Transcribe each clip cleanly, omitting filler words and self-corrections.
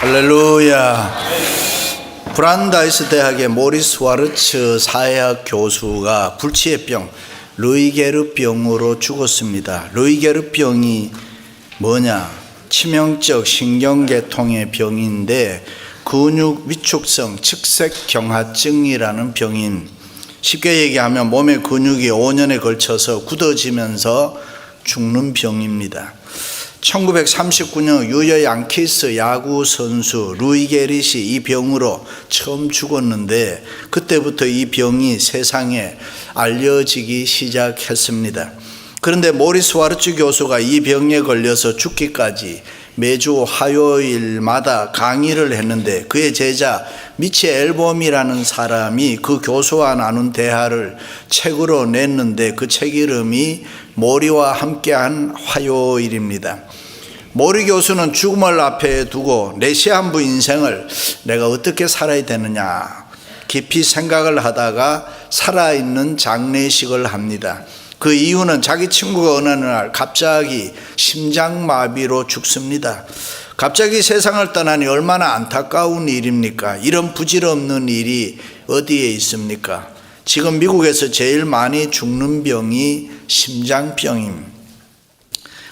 할렐루야. 브란다이스 대학의 모리스 와르츠 사회학 교수가 불치해병, 루이게르병으로 죽었습니다. 루이게르병이 뭐냐? 치명적 신경계통의 병인데 근육 위축성 측색경화증이라는 병인, 쉽게 얘기하면 몸의 근육이 5년에 걸쳐서 굳어지면서 죽는 병입니다. 1939년 유여 양키스 야구 선수 루이 게릿이 이 병으로 처음 죽었는데 그때부터 이 병이 세상에 알려지기 시작했습니다. 그런데 모리스 와르츠 교수가 이 병에 걸려서 죽기까지 매주 화요일마다 강의를 했는데 그의 제자 미치 앨범이라는 사람이 그 교수와 나눈 대화를 책으로 냈는데 그 책 이름이 모리와 함께한 화요일입니다. 모리 교수는 죽음을 앞에 두고 내 시한부 인생을 내가 어떻게 살아야 되느냐 깊이 생각을 하다가 살아있는 장례식을 합니다. 그 이유는 자기 친구가 어느 날 갑자기 심장마비로 죽습니다. 갑자기 세상을 떠나니 얼마나 안타까운 일입니까? 이런 부질없는 일이 어디에 있습니까? 지금 미국에서 제일 많이 죽는 병이 심장병입니다.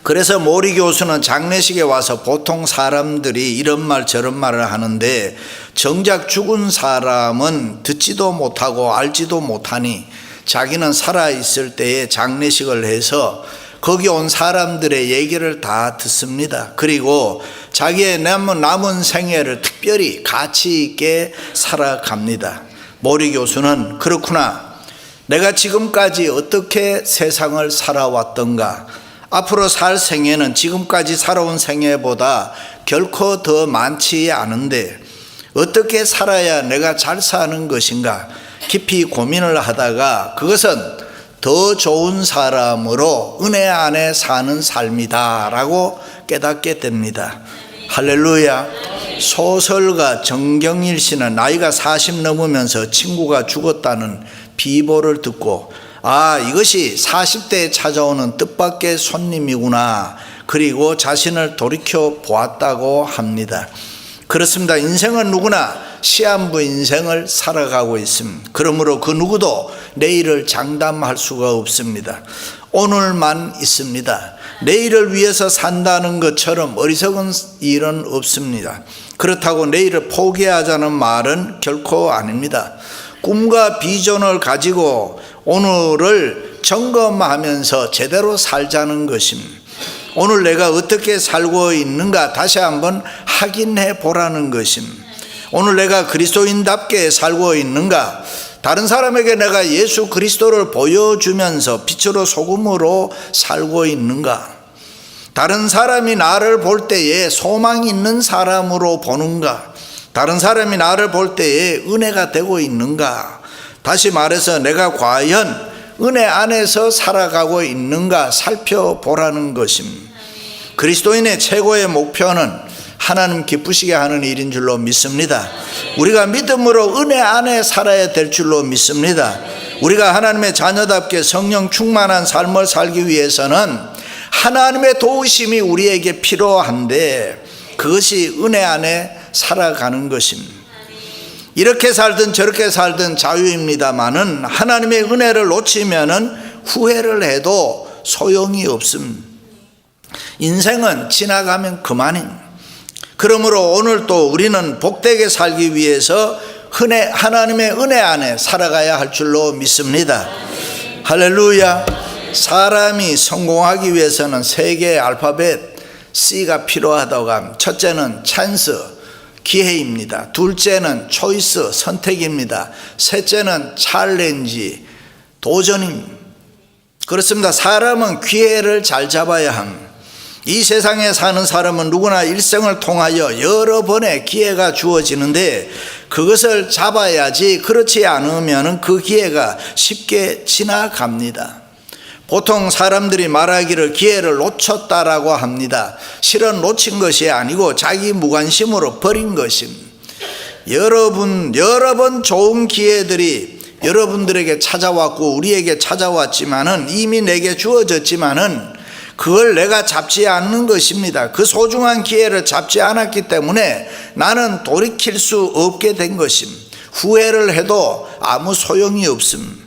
그래서 모리 교수는 장례식에 와서 보통 사람들이 이런 말 저런 말을 하는데 정작 죽은 사람은 듣지도 못하고 알지도 못하니 자기는 살아있을 때에 장례식을 해서 거기 온 사람들의 얘기를 다 듣습니다. 그리고 자기의 남은 생애를 특별히 가치 있게 살아갑니다. 모리 교수는 그렇구나. 내가 지금까지 어떻게 세상을 살아왔던가. 앞으로 살 생애는 지금까지 살아온 생애보다 결코 더 많지 않은데 어떻게 살아야 내가 잘 사는 것인가 깊이 고민을 하다가 그것은 더 좋은 사람으로 은혜 안에 사는 삶이다 라고 깨닫게 됩니다. 할렐루야. 소설가 정경일 씨는 나이가 40 넘으면서 친구가 죽었다는 비보를 듣고 이것이 40대에 찾아오는 뜻밖의 손님이구나. 그리고 자신을 돌이켜 보았다고 합니다. 그렇습니다. 인생은 누구나 시한부 인생을 살아가고 있습니다. 그러므로 그 누구도 내일을 장담할 수가 없습니다. 오늘만 있습니다. 내일을 위해서 산다는 것처럼 어리석은 일은 없습니다. 그렇다고 내일을 포기하자는 말은 결코 아닙니다. 꿈과 비전을 가지고 오늘을 점검하면서 제대로 살자는 것입니다. 오늘 내가 어떻게 살고 있는가 다시 한번 확인해 보라는 것입니다. 오늘 내가 그리스도인답게 살고 있는가, 다른 사람에게 내가 예수 그리스도를 보여주면서 빛으로 소금으로 살고 있는가, 다른 사람이 나를 볼 때에 소망 있는 사람으로 보는가, 다른 사람이 나를 볼 때에 은혜가 되고 있는가, 다시 말해서 내가 과연 은혜 안에서 살아가고 있는가 살펴보라는 것입니다. 그리스도인의 최고의 목표는 하나님 기쁘시게 하는 일인 줄로 믿습니다. 우리가 믿음으로 은혜 안에 살아야 될 줄로 믿습니다. 우리가 하나님의 자녀답게 성령 충만한 삶을 살기 위해서는 하나님의 도우심이 우리에게 필요한데 그것이 은혜 안에 살아가는 것입니다. 이렇게 살든 저렇게 살든 자유입니다마는 하나님의 은혜를 놓치면은 후회를 해도 소용이 없습니다. 인생은 지나가면 그만입니다. 그러므로 오늘 또 우리는 복되게 살기 위해서 하나님의 은혜 안에 살아가야 할 줄로 믿습니다. 할렐루야. 사람이 성공하기 위해서는 세 개의 알파벳 C가 필요하다고 합니다. 첫째는 찬스, 기회입니다. 둘째는 초이스, 선택입니다. 셋째는 챌린지, 도전입니다. 그렇습니다. 사람은 기회를 잘 잡아야 합니다. 이 세상에 사는 사람은 누구나 일생을 통하여 여러 번의 기회가 주어지는데 그것을 잡아야지, 그렇지 않으면 그 기회가 쉽게 지나갑니다. 보통 사람들이 말하기를 기회를 놓쳤다라고 합니다. 실은 놓친 것이 아니고 자기 무관심으로 버린 것입니다. 여러 번 좋은 기회들이 여러분들에게 찾아왔고 우리에게 찾아왔지만은 이미 내게 주어졌지만은 그걸 내가 잡지 않는 것입니다. 그 소중한 기회를 잡지 않았기 때문에 나는 돌이킬 수 없게 된 것임. 후회를 해도 아무 소용이 없음.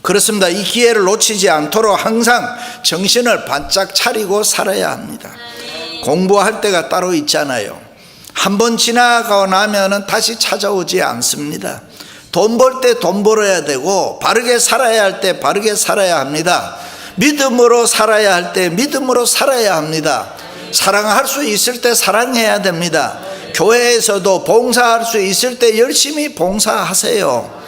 그렇습니다. 이 기회를 놓치지 않도록 항상 정신을 바짝 차리고 살아야 합니다. 공부할 때가 따로 있잖아요. 한번 지나가고 나면 다시 찾아오지 않습니다. 돈 벌 때 돈 벌어야 되고, 바르게 살아야 할 때 바르게 살아야 합니다. 믿음으로 살아야 할 때 믿음으로 살아야 합니다. 사랑할 수 있을 때 사랑해야 됩니다. 교회에서도 봉사할 수 있을 때 열심히 봉사하세요.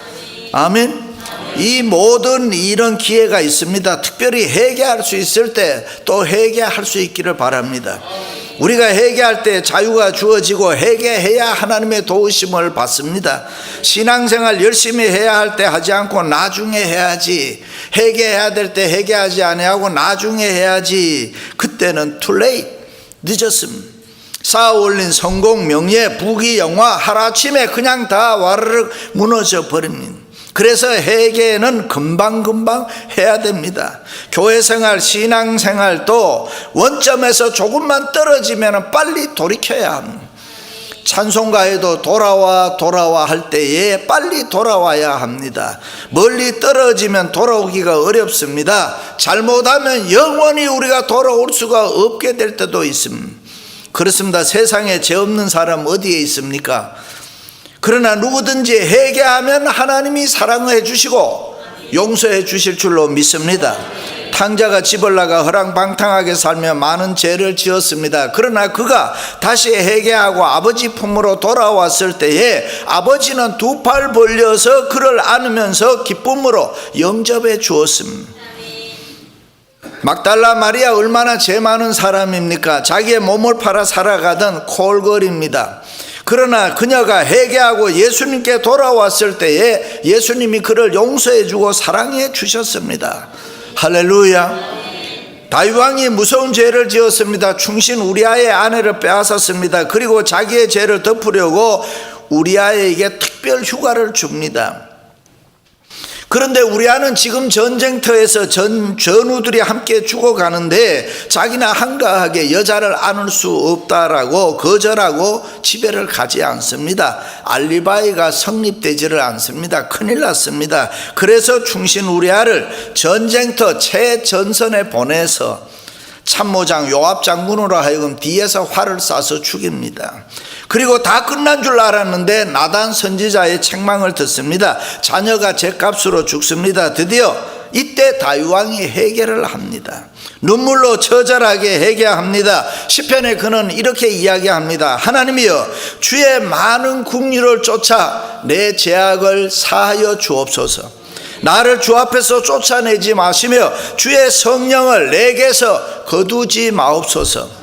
아멘. 이 모든 이런 기회가 있습니다. 특별히 회개할 수 있을 때 또 회개할 수 있기를 바랍니다. 우리가 회개할 때 자유가 주어지고 회개해야 하나님의 도우심을 받습니다. 신앙생활 열심히 해야 할 때 하지 않고 나중에 해야지. 회개해야 될 때 회개하지 아니하고 나중에 해야지. 그때는 too late, 늦었음. 쌓아 올린 성공, 명예, 부귀, 영화 하루아침에 그냥 다 와르르 무너져 버립니다. 그래서 회개는 금방금방 해야 됩니다. 교회생활, 신앙생활도 원점에서 조금만 떨어지면 빨리 돌이켜야 합니다. 찬송가에도 돌아와 할 때에 빨리 돌아와야 합니다. 멀리 떨어지면 돌아오기가 어렵습니다. 잘못하면 영원히 우리가 돌아올 수가 없게 될 때도 있습니다. 그렇습니다. 세상에 죄 없는 사람 어디에 있습니까? 그러나 누구든지 회개하면 하나님이 사랑해 주시고 용서해 주실 줄로 믿습니다. 탕자가 집을 나가 허랑방탕하게 살며 많은 죄를 지었습니다. 그러나 그가 다시 회개하고 아버지 품으로 돌아왔을 때에 아버지는 두 팔 벌려서 그를 안으면서 기쁨으로 영접해 주었습니다. 막달라 마리아 얼마나 죄 많은 사람입니까? 자기의 몸을 팔아 살아가던 콜걸입니다. 그러나 그녀가 회개하고 예수님께 돌아왔을 때에 예수님이 그를 용서해 주고 사랑해 주셨습니다. 할렐루야. 다윗 왕이 무서운 죄를 지었습니다. 충신 우리아의 아내를 빼앗았습니다. 그리고 자기의 죄를 덮으려고 우리아에게 특별 휴가를 줍니다. 그런데 우리아는 지금 전쟁터에서 전우들이 함께 죽어가는데 자기는 한가하게 여자를 안을 수 없다라고 거절하고 집에를 가지 않습니다. 알리바이가 성립되지를 않습니다. 큰일 났습니다. 그래서 충신 우리아를 전쟁터 최전선에 보내서 참모장 요압 장군으로 하여금 뒤에서 활을 쏴서 죽입니다. 그리고 다 끝난 줄 알았는데 나단 선지자의 책망을 듣습니다. 자녀가 죗값으로 죽습니다. 드디어 이때 다윗 왕이 회개를 합니다. 눈물로 처절하게 회개합니다. 시편에 그는 이렇게 이야기합니다. 하나님이여, 주의 많은 국률을 쫓아 내 죄악을 사하여 주옵소서. 나를 주 앞에서 쫓아내지 마시며 주의 성령을 내게서 거두지 마옵소서.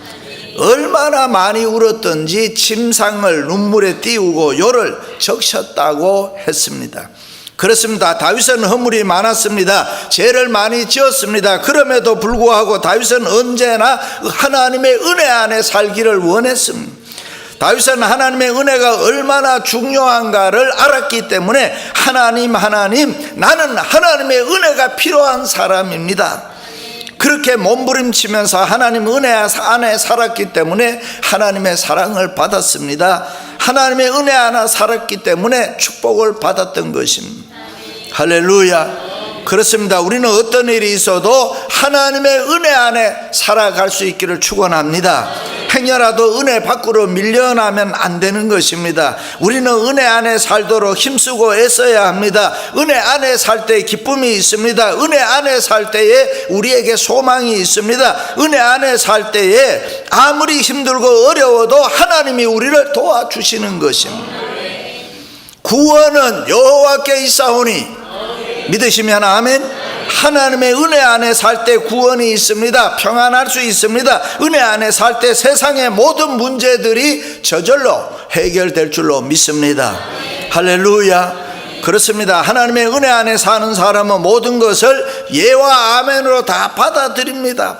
얼마나 많이 울었던지 침상을 눈물에 띄우고 요를 적셨다고 했습니다. 그렇습니다. 다윗은 허물이 많았습니다. 죄를 많이 지었습니다. 그럼에도 불구하고 다윗은 언제나 하나님의 은혜 안에 살기를 원했습니다. 다윗은 하나님의 은혜가 얼마나 중요한가를 알았기 때문에 하나님 나는 하나님의 은혜가 필요한 사람입니다. 그렇게 몸부림치면서 하나님 은혜 안에 살았기 때문에 하나님의 사랑을 받았습니다. 하나님의 은혜 안에 살았기 때문에 축복을 받았던 것입니다. 할렐루야. 그렇습니다. 우리는 어떤 일이 있어도 하나님의 은혜 안에 살아갈 수 있기를 축원합니다. 행여라도 은혜 밖으로 밀려나면 안 되는 것입니다. 우리는 은혜 안에 살도록 힘쓰고 애써야 합니다. 은혜 안에 살 때 기쁨이 있습니다. 은혜 안에 살 때에 우리에게 소망이 있습니다. 은혜 안에 살 때에 아무리 힘들고 어려워도 하나님이 우리를 도와주시는 것입니다. 구원은 여호와께 있사오니 믿으시면 아멘. 하나님의 은혜 안에 살 때 구원이 있습니다. 평안할 수 있습니다. 은혜 안에 살 때 세상의 모든 문제들이 저절로 해결될 줄로 믿습니다. 할렐루야. 그렇습니다. 하나님의 은혜 안에 사는 사람은 모든 것을 예와 아멘으로 다 받아들입니다.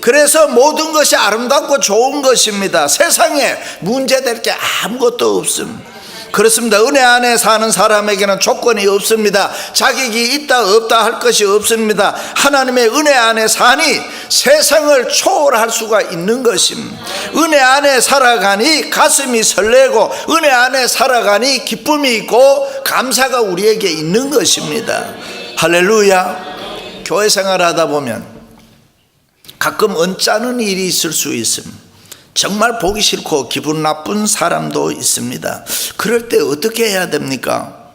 그래서 모든 것이 아름답고 좋은 것입니다. 세상에 문제될 게 아무것도 없습니다. 그렇습니다. 은혜 안에 사는 사람에게는 조건이 없습니다. 자격이 있다 없다 할 것이 없습니다. 하나님의 은혜 안에 사니 세상을 초월할 수가 있는 것입니다. 은혜 안에 살아가니 가슴이 설레고 은혜 안에 살아가니 기쁨이 있고 감사가 우리에게 있는 것입니다. 할렐루야. 교회 생활하다 보면 가끔 언짢은 일이 있을 수 있습니다. 정말 보기 싫고 기분 나쁜 사람도 있습니다. 그럴 때 어떻게 해야 됩니까?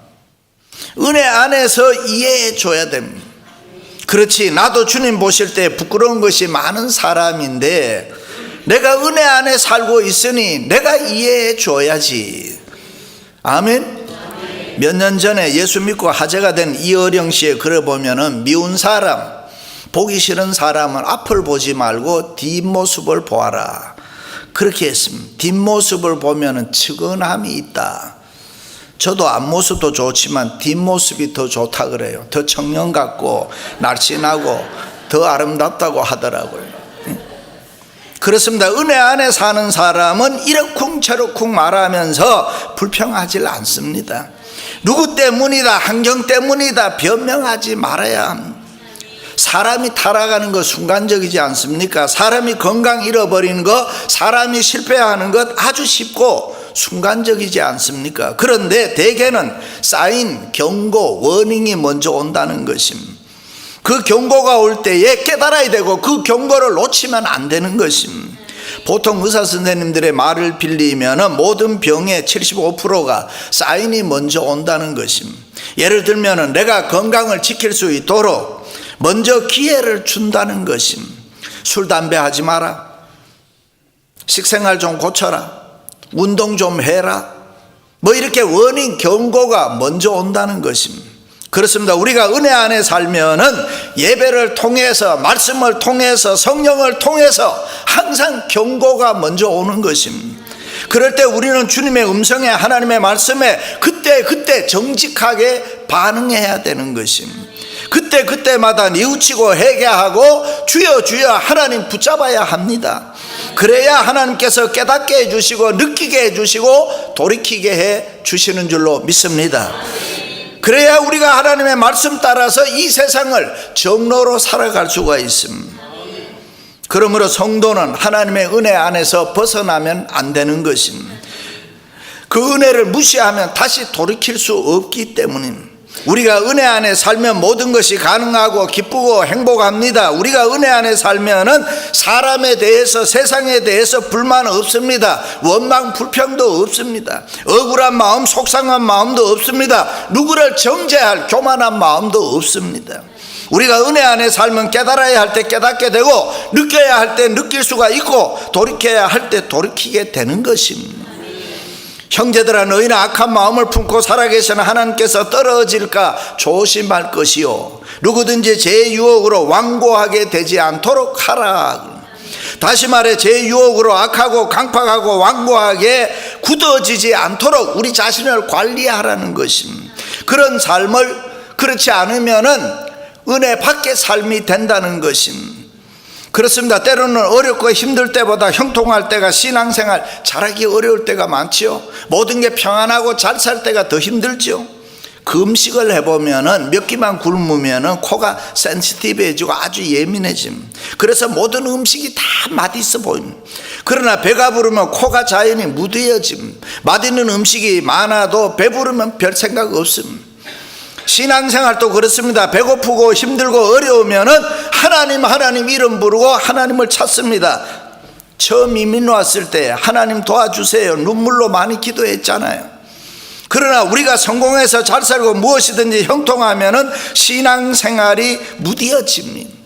은혜 안에서 이해해 줘야 됩니다. 그렇지, 나도 주님 보실 때 부끄러운 것이 많은 사람인데 내가 은혜 안에 살고 있으니 내가 이해해 줘야지. 아멘. 몇 년 전에 예수 믿고 화제가 된 이어령 씨의 글을 보면은 미운 사람, 보기 싫은 사람은 앞을 보지 말고 뒷모습을 보아라. 그렇게 했습니다. 뒷모습을 보면은 측은함이 있다. 저도 앞모습도 좋지만 뒷모습이 더 좋다 그래요. 더 청년 같고 날씬하고 더 아름답다고 하더라고요. 그렇습니다. 은혜 안에 사는 사람은 이러쿵저러쿵 말하면서 불평하지 않습니다. 누구 때문이다, 환경 때문이다 변명하지 말아야 합니다. 사람이 타락하는 것 순간적이지 않습니까? 사람이 건강 잃어버리는 것, 사람이 실패하는 것 아주 쉽고 순간적이지 않습니까? 그런데 대개는 쌓인 경고, 워닝이 먼저 온다는 것입니다. 그 경고가 올 때에 깨달아야 되고 그 경고를 놓치면 안 되는 것입니다. 보통 의사 선생님들의 말을 빌리면 모든 병의 75%가 사인이 먼저 온다는 것입니다. 예를 들면 내가 건강을 지킬 수 있도록 먼저 기회를 준다는 것입니다. 술, 담배 하지 마라, 식생활 좀 고쳐라, 운동 좀 해라, 뭐 이렇게 워닝, 경고가 먼저 온다는 것입니다. 그렇습니다. 우리가 은혜 안에 살면은 예배를 통해서, 말씀을 통해서, 성령을 통해서 항상 경고가 먼저 오는 것입니다. 그럴 때 우리는 주님의 음성에, 하나님의 말씀에 그때 정직하게 반응해야 되는 것입니다. 그때마다 뉘우치고 회개하고 주여 주여 하나님 붙잡아야 합니다. 그래야 하나님께서 깨닫게 해주시고 느끼게 해주시고 돌이키게 해주시는 줄로 믿습니다. 그래야 우리가 하나님의 말씀 따라서 이 세상을 정로로 살아갈 수가 있습니다. 그러므로 성도는 하나님의 은혜 안에서 벗어나면 안 되는 것입니다. 그 은혜를 무시하면 다시 돌이킬 수 없기 때문입니다. 우리가 은혜 안에 살면 모든 것이 가능하고 기쁘고 행복합니다. 우리가 은혜 안에 살면은 사람에 대해서, 세상에 대해서 불만 없습니다. 원망 불평도 없습니다. 억울한 마음, 속상한 마음도 없습니다. 누구를 정죄할 교만한 마음도 없습니다. 우리가 은혜 안에 살면 깨달아야 할 때 깨닫게 되고 느껴야 할 때 느낄 수가 있고 돌이켜야 할 때 돌이키게 되는 것입니다. 형제들아, 너희는 악한 마음을 품고 살아계시는 하나님께서 떨어질까 조심할 것이요, 누구든지 제 유혹으로 완고하게 되지 않도록 하라. 다시 말해, 제 유혹으로 악하고 강팍하고 완고하게 굳어지지 않도록 우리 자신을 관리하라는 것입니다. 그런 삶을, 그렇지 않으면은 은혜 밖의 삶이 된다는 것입니다. 그렇습니다. 때로는 어렵고 힘들 때보다 형통할 때가, 신앙생활 잘하기 어려울 때가 많지요. 모든 게 평안하고 잘 살 때가 더 힘들죠. 그 음식을 해보면은 몇 끼만 굶으면은 코가 센시티브해지고 아주 예민해집니다. 그래서 모든 음식이 다 맛있어 보입니다. 그러나 배가 부르면 코가 자연히 무뎌집니다. 맛있는 음식이 많아도 배부르면 별 생각 없습니다. 신앙생활도 그렇습니다. 배고프고 힘들고 어려우면은 하나님 이름 부르고 하나님을 찾습니다. 처음 이민 왔을 때 하나님 도와주세요 눈물로 많이 기도했잖아요. 그러나 우리가 성공해서 잘 살고 무엇이든지 형통하면은 신앙생활이 무뎌집니다.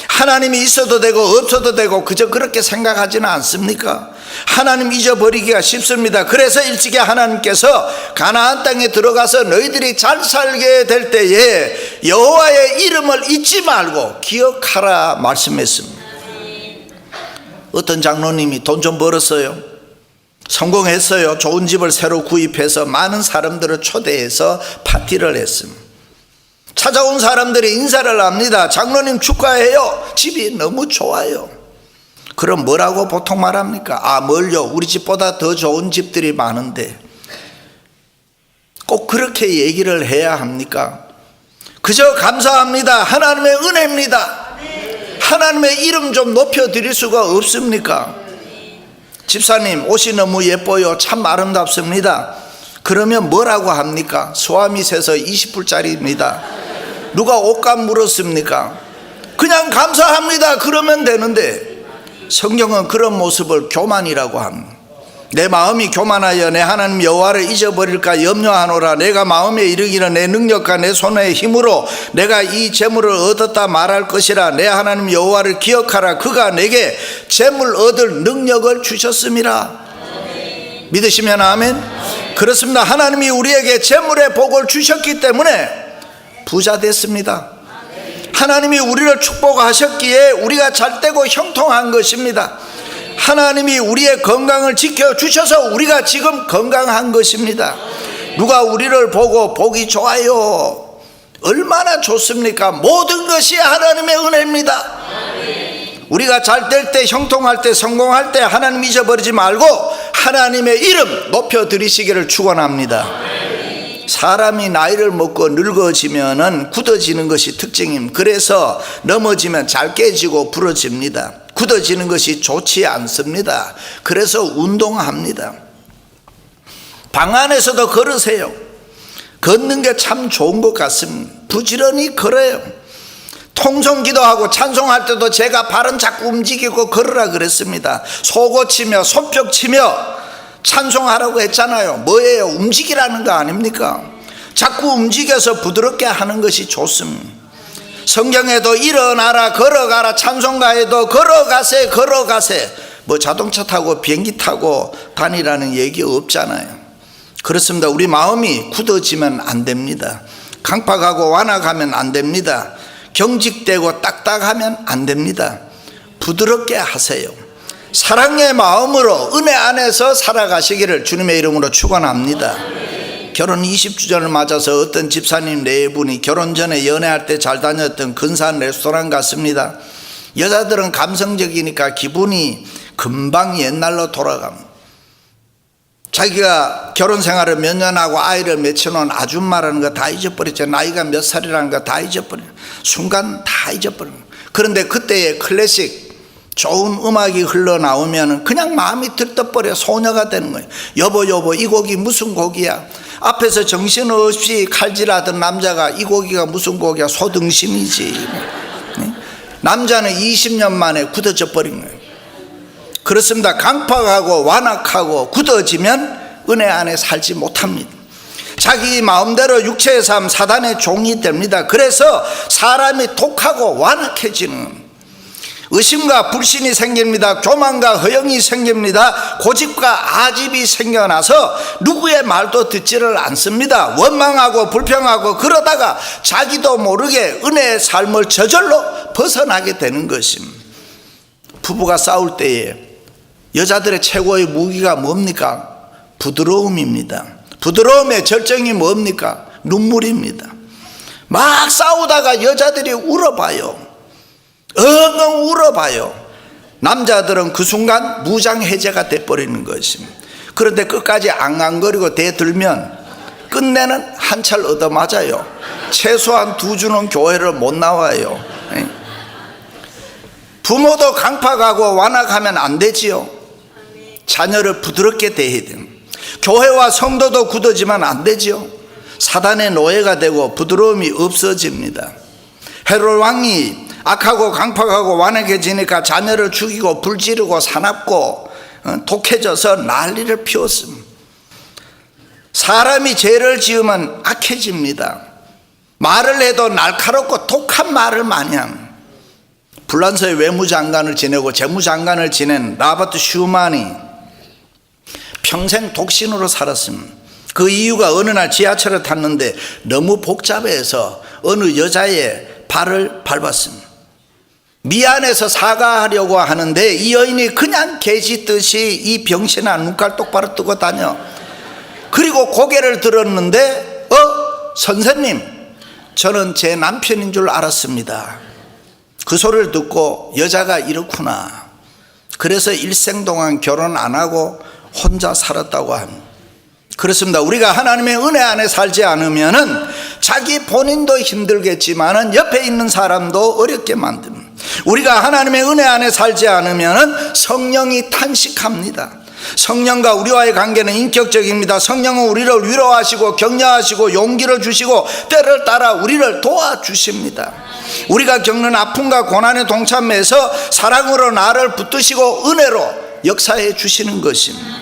하나님이 있어도 되고 없어도 되고 그저 그렇게 생각하지는 않습니까? 하나님 잊어버리기가 쉽습니다. 그래서 일찍이 하나님께서 가나안 땅에 들어가서 너희들이 잘 살게 될 때에 여호와의 이름을 잊지 말고 기억하라 말씀했습니다. 어떤 장로님이 돈 좀 벌었어요. 성공했어요. 좋은 집을 새로 구입해서 많은 사람들을 초대해서 파티를 했습니다. 찾아온 사람들이 인사를 합니다. 장로님 축하해요. 집이 너무 좋아요. 그럼 뭐라고 보통 말합니까? 아, 뭘요? 우리 집보다 더 좋은 집들이 많은데. 꼭 그렇게 얘기를 해야 합니까? 그저 감사합니다, 하나님의 은혜입니다, 하나님의 이름 좀 높여드릴 수가 없습니까? 집사님 옷이 너무 예뻐요, 참 아름답습니다. 그러면 뭐라고 합니까? 소아미세서 20불짜리입니다. 누가 옷값 물었습니까? 그냥 감사합니다 그러면 되는데, 성경은 그런 모습을 교만이라고 합니다. 내 마음이 교만하여 내 하나님 여호와를 잊어버릴까 염려하노라. 내가 마음에 이르기를 내 능력과 내 손의 힘으로 내가 이 재물을 얻었다 말할 것이라. 내 하나님 여호와를 기억하라. 그가 내게 재물 얻을 능력을 주셨음이라. 믿으시면 아멘. 그렇습니다. 하나님이 우리에게 재물의 복을 주셨기 때문에 부자 됐습니다. 하나님이 우리를 축복하셨기에 우리가 잘되고 형통한 것입니다. 하나님이 우리의 건강을 지켜주셔서 우리가 지금 건강한 것입니다. 누가 우리를 보고 보기 좋아요, 얼마나 좋습니까? 모든 것이 하나님의 은혜입니다. 우리가 잘될 때, 형통할 때, 성공할 때 하나님 잊어버리지 말고 하나님의 이름 높여드리시기를 축원합니다. 사람이 나이를 먹고 늙어지면은 굳어지는 것이 특징입니다. 그래서 넘어지면 잘 깨지고 부러집니다. 굳어지는 것이 좋지 않습니다. 그래서 운동합니다. 방 안에서도 걸으세요. 걷는 게 참 좋은 것 같습니다. 부지런히 걸어요. 통성기도하고 찬송할 때도 제가 발은 자꾸 움직이고 걸으라 그랬습니다. 소고치며 손뼉치며 찬송하라고 했잖아요. 뭐예요? 움직이라는 거 아닙니까? 자꾸 움직여서 부드럽게 하는 것이 좋습니다. 성경에도 일어나라, 걸어가라, 찬송가에도 걸어가세, 걸어가세. 뭐 자동차 타고 비행기 타고 다니라는 얘기 없잖아요. 그렇습니다. 우리 마음이 굳어지면 안 됩니다. 강팍하고 완악하면 안 됩니다. 경직되고 딱딱하면 안 됩니다. 부드럽게 하세요. 사랑의 마음으로 은혜 안에서 살아가시기를 주님의 이름으로 축원합니다. 결혼 20주년을 맞아서 어떤 집사님 네 분이 결혼 전에 연애할 때 잘 다녔던 근사한 레스토랑 갔습니다. 여자들은 감성적이니까 기분이 금방 옛날로 돌아갑니다. 자기가 결혼 생활을 몇 년 하고 아이를 맺혀놓은 아줌마라는 거 다 잊어버렸죠. 나이가 몇 살이라는 거 다 잊어버려요. 순간 다 잊어버려요. 그런데 그때의 클래식 좋은 음악이 흘러나오면 그냥 마음이 들떠버려 소녀가 되는 거예요. 여보 여보 이 곡이 무슨 곡이야? 앞에서 정신없이 칼질하던 남자가 이 곡이가 무슨 곡이야? 소등심이지. 남자는 20년 만에 굳어져 버린 거예요. 그렇습니다. 강팍하고 완악하고 굳어지면 은혜 안에 살지 못합니다. 자기 마음대로 육체의 삶 사단의 종이 됩니다. 그래서 사람이 독하고 완악해지는, 의심과 불신이 생깁니다. 교만과 허영이 생깁니다. 고집과 아집이 생겨나서 누구의 말도 듣지를 않습니다. 원망하고 불평하고 그러다가 자기도 모르게 은혜의 삶을 저절로 벗어나게 되는 것입니다. 부부가 싸울 때에 여자들의 최고의 무기가 뭡니까? 부드러움입니다. 부드러움의 절정이 뭡니까? 눈물입니다. 막 싸우다가 여자들이 울어봐요. 엉엉 울어봐요. 남자들은 그 순간 무장해제가 돼버리는 것입니다. 그런데 끝까지 앙앙거리고 대들면 끝내는 한 차를 얻어맞아요. 최소한 2주는 교회를 못 나와요. 부모도 강팍하고 완악하면 안 되지요. 자녀를 부드럽게 대해야 됩니다. 교회와 성도도 굳어지면 안 되지요. 사단의 노예가 되고 부드러움이 없어집니다. 헤롯 왕이 악하고 강팍하고 완악해지니까 자녀를 죽이고 불지르고 사납고 독해져서 난리를 피웠습니다. 사람이 죄를 지으면 악해집니다. 말을 해도 날카롭고 독한 말을 많이 합니다. 불란서의 외무장관을 지내고 재무장관을 지낸 라버트 슈만이 평생 독신으로 살았습니다. 그 이유가 어느 날 지하철을 탔는데 너무 복잡해서 어느 여자의 발을 밟았습니다. 미안해서 사과하려고 하는데 이 여인이 그냥 개짖듯이 이 병신아 눈깔 똑바로 뜨고 다녀. 그리고 고개를 들었는데 선생님 저는 제 남편인 줄 알았습니다. 그 소리를 듣고 여자가 이렇구나. 그래서 일생 동안 결혼 안 하고 혼자 살았다고 합니다. 그렇습니다. 우리가 하나님의 은혜 안에 살지 않으면은 자기 본인도 힘들겠지만은 옆에 있는 사람도 어렵게 만듭니다. 우리가 하나님의 은혜 안에 살지 않으면은 성령이 탄식합니다. 성령과 우리와의 관계는 인격적입니다. 성령은 우리를 위로하시고 격려하시고 용기를 주시고 때를 따라 우리를 도와주십니다. 우리가 겪는 아픔과 고난에 동참해서 사랑으로 나를 붙드시고 은혜로 역사해 주시는 것입니다.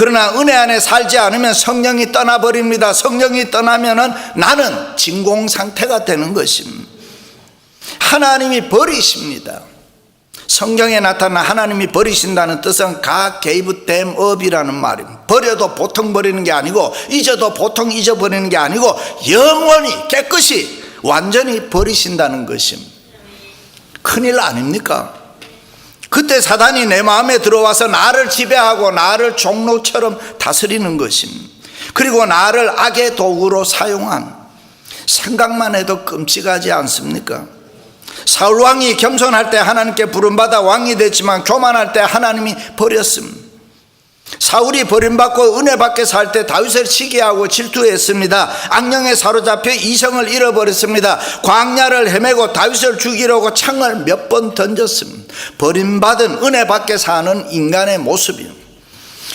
그러나 은혜 안에 살지 않으면 성령이 떠나버립니다. 성령이 떠나면은 나는 진공 상태가 되는 것입니다. 하나님이 버리십니다. 성경에 나타난 하나님이 버리신다는 뜻은 God gave them up이라는 말입니다. 버려도 보통 버리는 게 아니고 잊어도 보통 잊어버리는 게 아니고 영원히 깨끗이 완전히 버리신다는 것입니다. 큰일 아닙니까? 그때 사단이 내 마음에 들어와서 나를 지배하고 나를 종로처럼 다스리는 것입니다. 그리고 나를 악의 도구로 사용한, 생각만 해도 끔찍하지 않습니까? 사울 왕이 겸손할 때 하나님께 부름받아 왕이 됐지만 교만할 때 하나님이 버렸습니다. 사울이 버림받고 은혜 밖에 살 때 다윗을 시기하고 질투했습니다. 악령에 사로잡혀 이성을 잃어버렸습니다. 광야를 헤매고 다윗을 죽이려고 창을 몇 번 던졌습니다. 버림받은 은혜 밖에 사는 인간의 모습이요.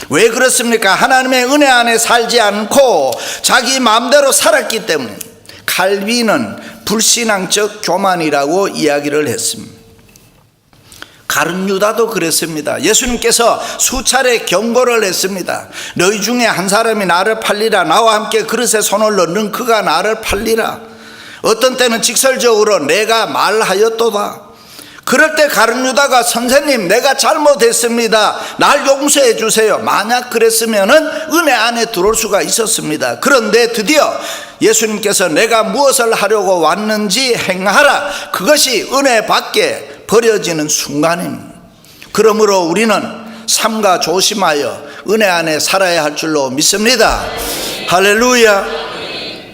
왜 그렇습니까? 하나님의 은혜 안에 살지 않고 자기 마음대로 살았기 때문에. 칼빈은 불신앙적 교만이라고 이야기를 했습니다. 가룟 유다도 그랬습니다. 예수님께서 수차례 경고를 했습니다. 너희 중에 한 사람이 나를 팔리라. 나와 함께 그릇에 손을 넣는 그가 나를 팔리라. 어떤 때는 직설적으로 내가 말하였도다. 그럴 때 가룟 유다가 선생님 내가 잘못했습니다. 날 용서해 주세요. 만약 그랬으면은 은혜 안에 들어올 수가 있었습니다. 그런데 드디어 예수님께서 내가 무엇을 하려고 왔는지 행하라. 그것이 은혜 밖에 버려지는 순간입니다. 그러므로 우리는 삼가 조심하여 은혜 안에 살아야 할 줄로 믿습니다. 할렐루야.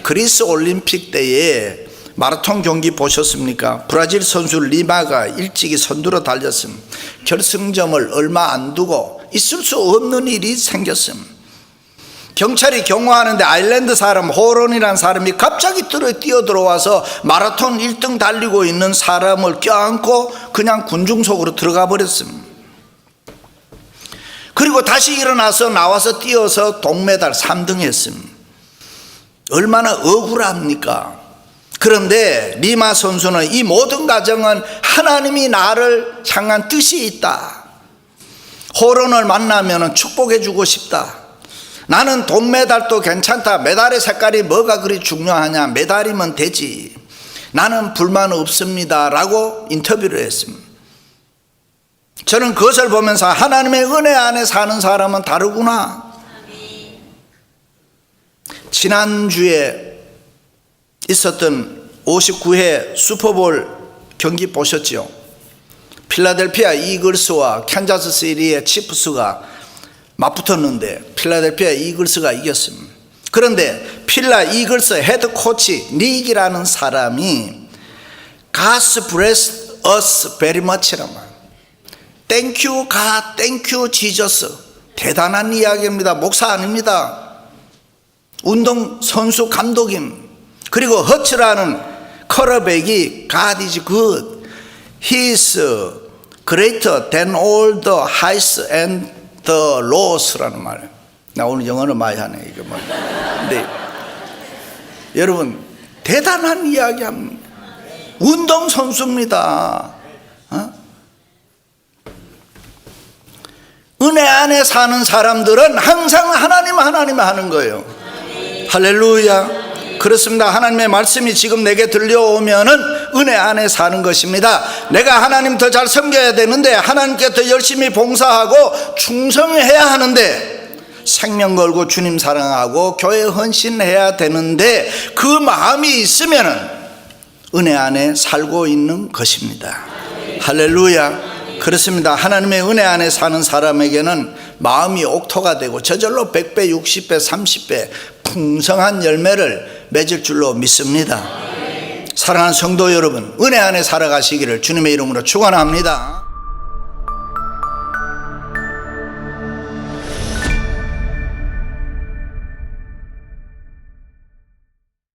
그리스 올림픽 때에 마라톤 경기 보셨습니까? 브라질 선수 리마가 일찍이 선두로 달렸습니다. 결승점을 얼마 안 두고 있을 수 없는 일이 생겼습니다. 경찰이 경호하는데 아일랜드 사람 호론이라는 사람이 갑자기 뛰어들어와서 마라톤 1등 달리고 있는 사람을 껴안고 그냥 군중 속으로 들어가 버렸습니다. 그리고 다시 일어나서 나와서 뛰어서 동메달 3등 했습니다. 얼마나 억울합니까? 그런데 리마 선수는 이 모든 과정은 하나님이 나를 향한 뜻이 있다. 호론을 만나면 축복해 주고 싶다. 나는 동메달도 괜찮다. 메달의 색깔이 뭐가 그리 중요하냐. 메달이면 되지. 나는 불만 없습니다. 라고 인터뷰를 했습니다. 저는 그것을 보면서 하나님의 은혜 안에 사는 사람은 다르구나. 지난주에 있었던 59회 슈퍼볼 경기 보셨죠? 필라델피아 이글스와 캔자스시티의 치프스가 맞붙었는데 필라델피아 이글스가 이겼습니다. 그런데 필라 이글스 헤드 코치 닉이라는 사람이 God bless us very much라고 말합니다. Thank you God, thank you Jesus. 대단한 이야기입니다. 목사 아닙니다. 운동선수 감독입니다. 그리고 허츠라는 커러백이 God is good. He is greater than all the highs and the lows라는 말이에요. 나 오늘 영어를 많이 하네. 이거 뭐. 근데 여러분 대단한 이야기합니다. 운동선수입니다. 은혜 안에 사는 사람들은 항상 하나님 하는 거예요. 할렐루야. 그렇습니다. 하나님의 말씀이 지금 내게 들려오면은 은혜 안에 사는 것입니다. 내가 하나님 더 잘 섬겨야 되는데 하나님께 더 열심히 봉사하고 충성해야 하는데 생명 걸고 주님 사랑하고 교회 헌신해야 되는데 그 마음이 있으면은 은혜 안에 살고 있는 것입니다. 할렐루야. 그렇습니다. 하나님의 은혜 안에 사는 사람에게는 마음이 옥토가 되고 저절로 100배, 60배, 30배 풍성한 열매를 맺을 줄로 믿습니다. 사랑하는 성도 여러분, 은혜 안에 살아가시기를 주님의 이름으로 축원합니다.